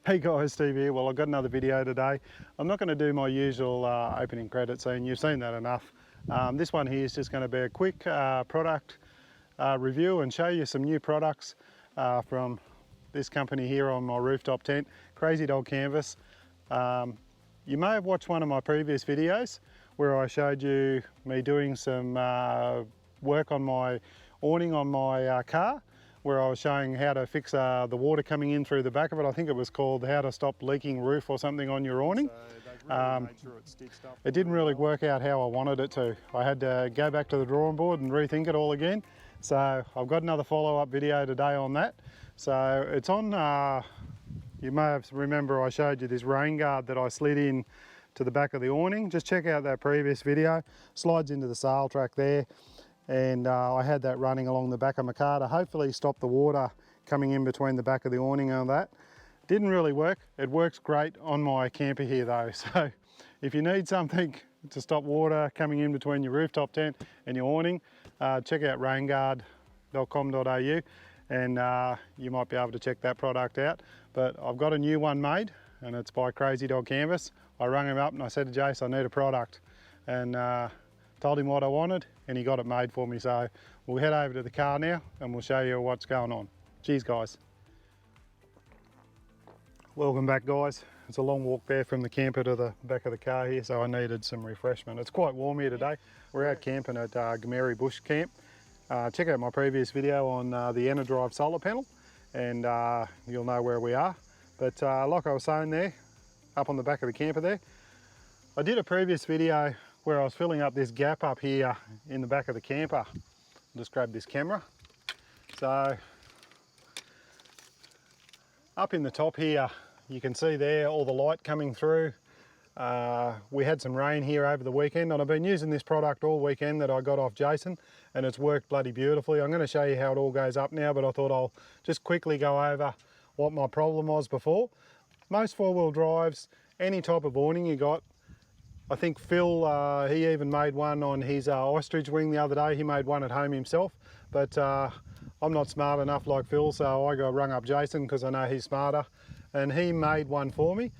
Hey guys, Steve here. Well, I've got another video today. I'm not going to do my usual opening credit scene. You've seen that enough. This one here is just going to be a quick product review and show you some new products from this company here on my rooftop tent, Crazy Dog Canvas. You may have watched one of my previous videos where I showed you me doing some work on my awning on my car, where I was showing how to fix the water coming in through the back of it. I think it was called How to Stop Leaking Roof or something on your awning. So they've really made sure it's stitched up. It didn't really work out how I wanted it to. I had to go back to the drawing board and rethink it all again. So I've got another follow-up video today on that. So it's on, you may have remember I showed you this rain guard that I slid in to the back of the awning. Just check out that previous video. Slides into the sail track there. And I had that running along the back of my car to hopefully stop the water coming in between the back of the awning and that. Didn't really work. It works great on my camper here though. So if you need something to stop water coming in between your rooftop tent and your awning, check out rainguard.com.au and you might be able to check that product out. But I've got a new one made and it's by Crazy Dog Canvas. I rang him up and I said to Jace, I need a product. And told him what I wanted and he got it made for me. So we'll head over to the car now and we'll show you what's going on. Cheers guys. Welcome back guys. It's a long walk there from the camper to the back of the car here, so I needed some refreshment. It's quite warm here today. We're out camping at Gameri Bush Camp. Check out my previous video on the Drive solar panel and you'll know where we are. But like I was saying there, up on the back of the camper there, I did a previous video where I was filling up this gap up here in the back of the camper. I'll just grab this camera. So up in the top here, you can see there all the light coming through. We had some rain here over the weekend and I've been using this product all weekend that I got off Jason and it's worked bloody beautifully. I'm going to show you how it all goes up now, but I thought I'll just quickly go over what my problem was before. Most four-wheel drives, any type of awning you got, I think Phil, he even made one on his ostrich wing the other day. He made one at home himself, but I'm not smart enough like Phil, so I got rung up Jason because I know he's smarter, and he made one for me.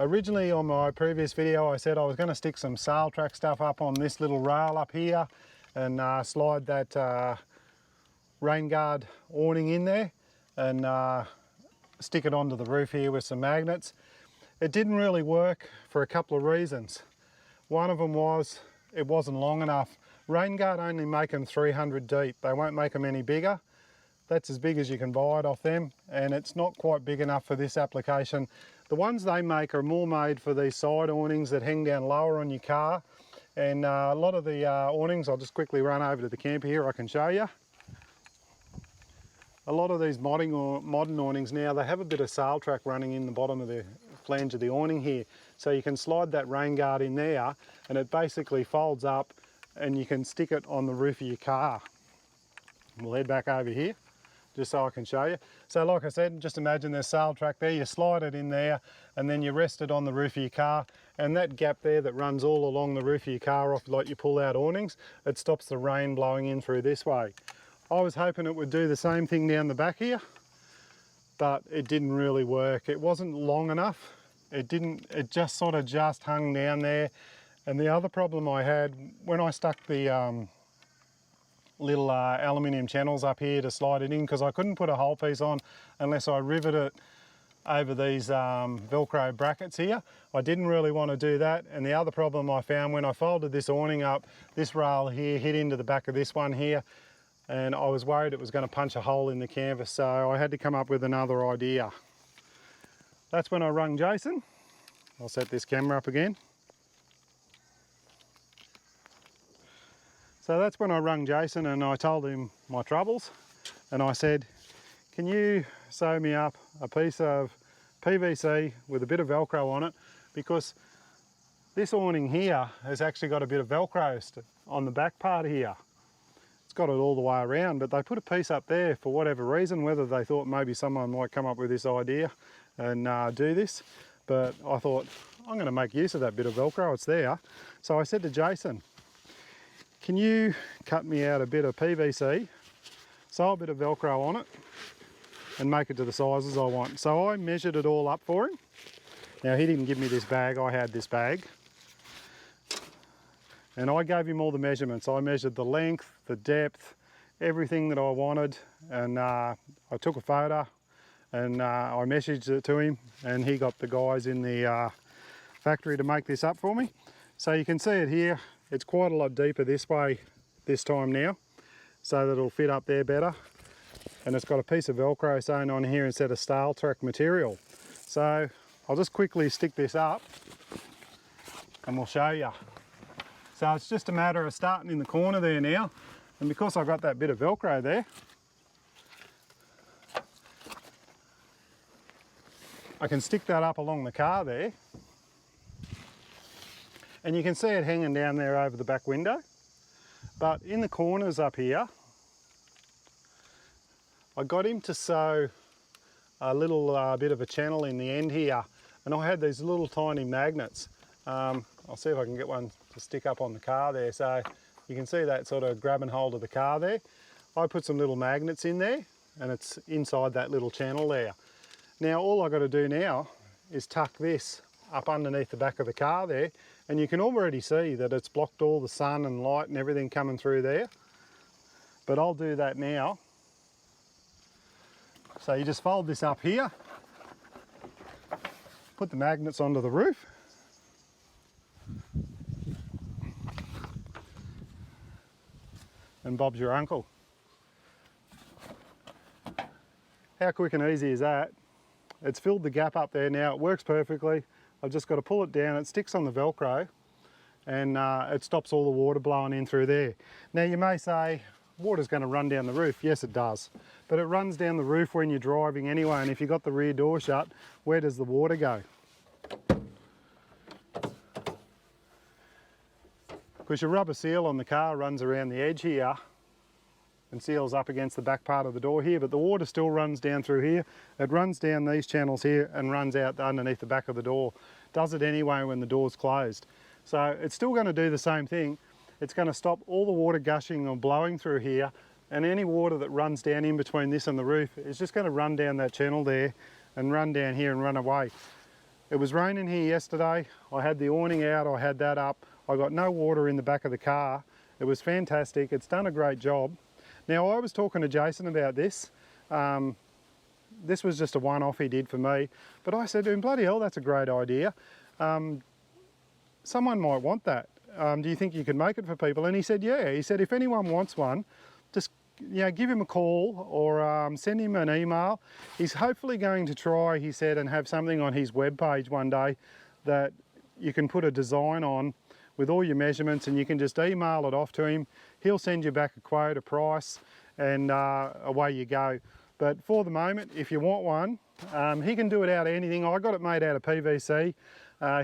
Originally on my previous video, I said I was going to stick some sail track stuff up on this little rail up here and slide that rain guard awning in there and stick it onto the roof here with some magnets. It didn't really work for a couple of reasons. One of them was it wasn't long enough. Rain guard only make them 300 deep. They won't make them any bigger. That's as big as you can buy it off them, and it's not quite big enough for this application. The ones they make are more made for these side awnings that hang down lower on your car. And a lot of the awnings, I'll just quickly run over to the camper here, I can show you. A lot of these modern awnings now, they have a bit of sail track running in the bottom of the flange of the awning here. So you can slide that rain guard in there and it basically folds up and you can stick it on the roof of your car. We'll head back over here just so I can show you. So like I said, just imagine there's sail track there, you slide it in there and then you rest it on the roof of your car, and that gap there that runs all along the roof of your car off like you pull out awnings, it stops the rain blowing in through this way. I was hoping it would do the same thing down the back here, but it didn't really work. It wasn't long enough. It just sort of just hung down there. And the other problem I had, when I stuck the little aluminium channels up here to slide it in, because I couldn't put a hole piece on unless I rivet it over these Velcro brackets here. I didn't really want to do that. And the other problem I found when I folded this awning up, this rail here hit into the back of this one here, and I was worried it was going to punch a hole in the canvas, so I had to come up with another idea. That's when I rung Jason. I'll set this camera up again. So that's when I rung Jason and I told him my troubles, and I said, can you sew me up a piece of PVC with a bit of Velcro on it, because this awning here has actually got a bit of Velcro on the back part here. It's got it all the way around, but they put a piece up there for whatever reason, whether they thought maybe someone might come up with this idea and do this. But I thought, I'm going to make use of that bit of Velcro, it's there. So I said to Jason, can you cut me out a bit of PVC, sew a bit of Velcro on it, and make it to the sizes I want. So I measured it all up for him. Now he didn't give me this bag, I had this bag. And I gave him all the measurements. I measured the length, the depth, everything that I wanted, and I took a photo and I messaged it to him, and he got the guys in the factory to make this up for me. So you can see it here, it's quite a lot deeper this way this time now, so that it'll fit up there better. And it's got a piece of Velcro sewn on here instead of S.A.W material. So I'll just quickly stick this up and we'll show you. So it's just a matter of starting in the corner there now, and because I've got that bit of Velcro there, I can stick that up along the car there, and you can see it hanging down there over the back window. But in the corners up here, I got him to sew a little bit of a channel in the end here, and I had these little tiny magnets. I'll see if I can get one to stick up on the car there, so you can see that sort of grabbing hold of the car there. I put some little magnets in there, and it's inside that little channel there. Now all I've got to do now is tuck this up underneath the back of the car there, and you can already see that it's blocked all the sun and light and everything coming through there. But I'll do that now. So you just fold this up here, put the magnets onto the roof, and Bob's your uncle. How quick and easy is that? It's filled the gap up there now, it works perfectly. I've just got to pull it down, it sticks on the Velcro, and it stops all the water blowing in through there. Now you may say, water's going to run down the roof. Yes, it does. But it runs down the roof when you're driving anyway, and if you've got the rear door shut, where does the water go? Because your rubber seal on the car runs around the edge here and seals up against the back part of the door here, but the water still runs down through here. It runs down these channels here and runs out underneath the back of the door. Does it anyway when the door's closed. So it's still going to do the same thing. It's going to stop all the water gushing or blowing through here, and any water that runs down in between this and the roof is just going to run down that channel there and run down here and run away. It was raining here yesterday. I had the awning out, I had that up. I got no water in the back of the car. It was fantastic. It's done a great job. Now I was talking to Jason about this. This was just a one-off he did for me, but I said to him, bloody hell, that's a great idea. Someone might want that. Do you think you could make it for people? And he said, yeah. He said, if anyone wants one, just give him a call or send him an email. He's hopefully going to try, he said, and have something on his webpage one day that you can put a design on with all your measurements, and you can just email it off to him. He'll send you back a quote, a price, and away you go. But for the moment, if you want one, he can do it out of anything. I got it made out of PVC.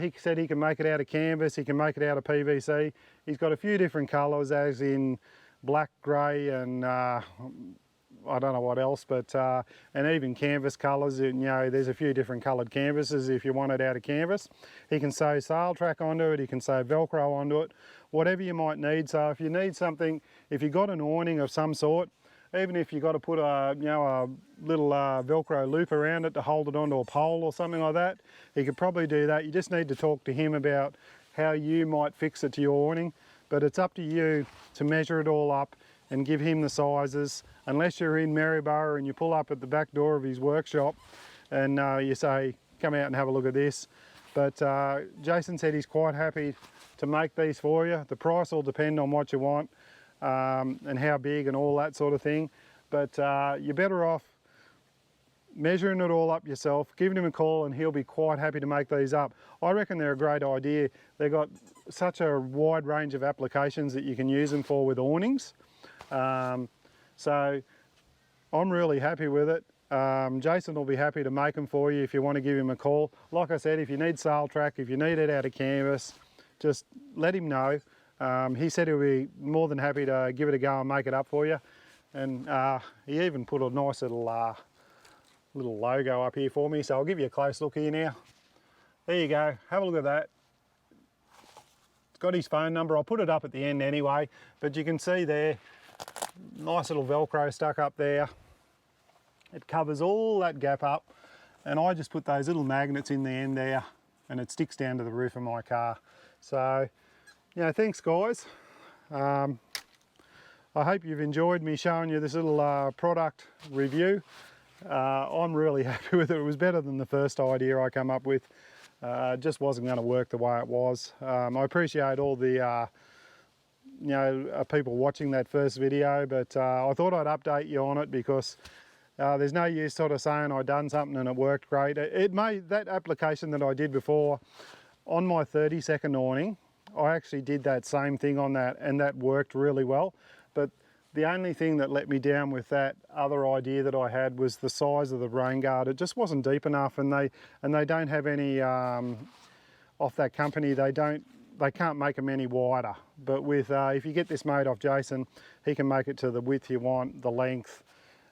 He said he can make it out of canvas, he can make it out of PVC. He's got a few different colours, as in black, grey, and I don't know what else, but and even canvas colours. You know, there's a few different coloured canvases if you want it out of canvas. He can sew sail track onto it, he can sew Velcro onto it, whatever you might need. So if you need something, if you've got an awning of some sort, even if you've got to put a little Velcro loop around it to hold it onto a pole or something like that, he could probably do that. You just need to talk to him about how you might fix it to your awning, but it's up to you to measure it all up and give him the sizes. Unless you're in Maryborough and you pull up at the back door of his workshop and you say, come out and have a look at this. But Jason said he's quite happy to make these for you. The price will depend on what you want and how big and all that sort of thing. But you're better off measuring it all up yourself, giving him a call, and he'll be quite happy to make these up. I reckon they're a great idea. They've got such a wide range of applications that you can use them for with awnings. So I'm really happy with it. Jason will be happy to make them for you if you want to give him a call. Like I said, if you need sail track, if you need it out of canvas, just let him know. He said he'll be more than happy to give it a go and make it up for you. And he even put a nice little logo up here for me, so I'll give you a close look here now. There you go, have a look at that. It's got his phone number. I'll put it up at the end anyway, but you can see there, nice little Velcro stuck up there. It covers all that gap up, and I just put those little magnets in the end there, and it sticks down to the roof of my car. So, you know, thanks guys. I hope you've enjoyed me showing you this little product review. I'm really happy with it. It was better than the first idea I come up with. It just wasn't going to work the way it was. I appreciate all the people watching that first video, but I thought I'd update you on it because there's no use sort of saying I'd done something and it worked great. It made that application that I did before on my 30-second awning. I actually did that same thing on that, and that worked really well. But the only thing that let me down with that other idea that I had was the size of the rain guard. It just wasn't deep enough, and they don't have any off that company. They can't make them any wider. But with if you get this made off Jason, he can make it to the width you want, the length,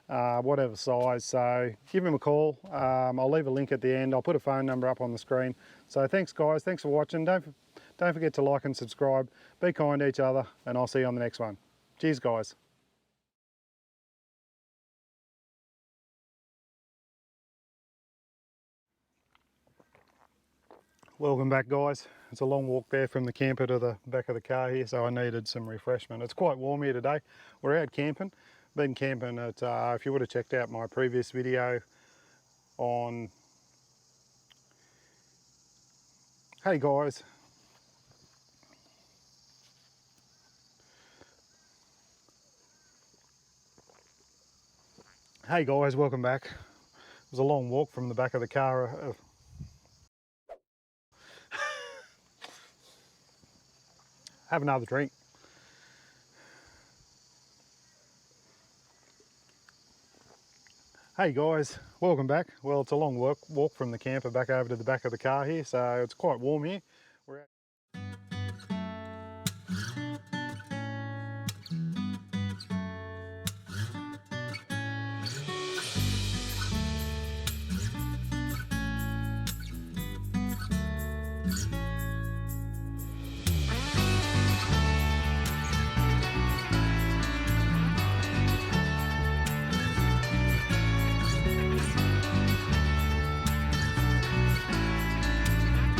whatever size. So give him a call. I'll leave a link at the end. I'll put a phone number up on the screen. So thanks guys, thanks for watching. Don't forget to like and subscribe. Be kind to each other, and I'll see you on the next one. Cheers guys. Welcome back guys. It's a long walk there from the camper to the back of the car here, so I needed some refreshment. It's quite warm here today. We're out camping. Been camping at, if you would have checked out my previous video on, hey guys. Hey guys, welcome back. It was a long walk from the back of the car. Have another drink. Hey guys, welcome back. Well, it's a long walk from the camper back over to the back of the car here, so it's quite warm here.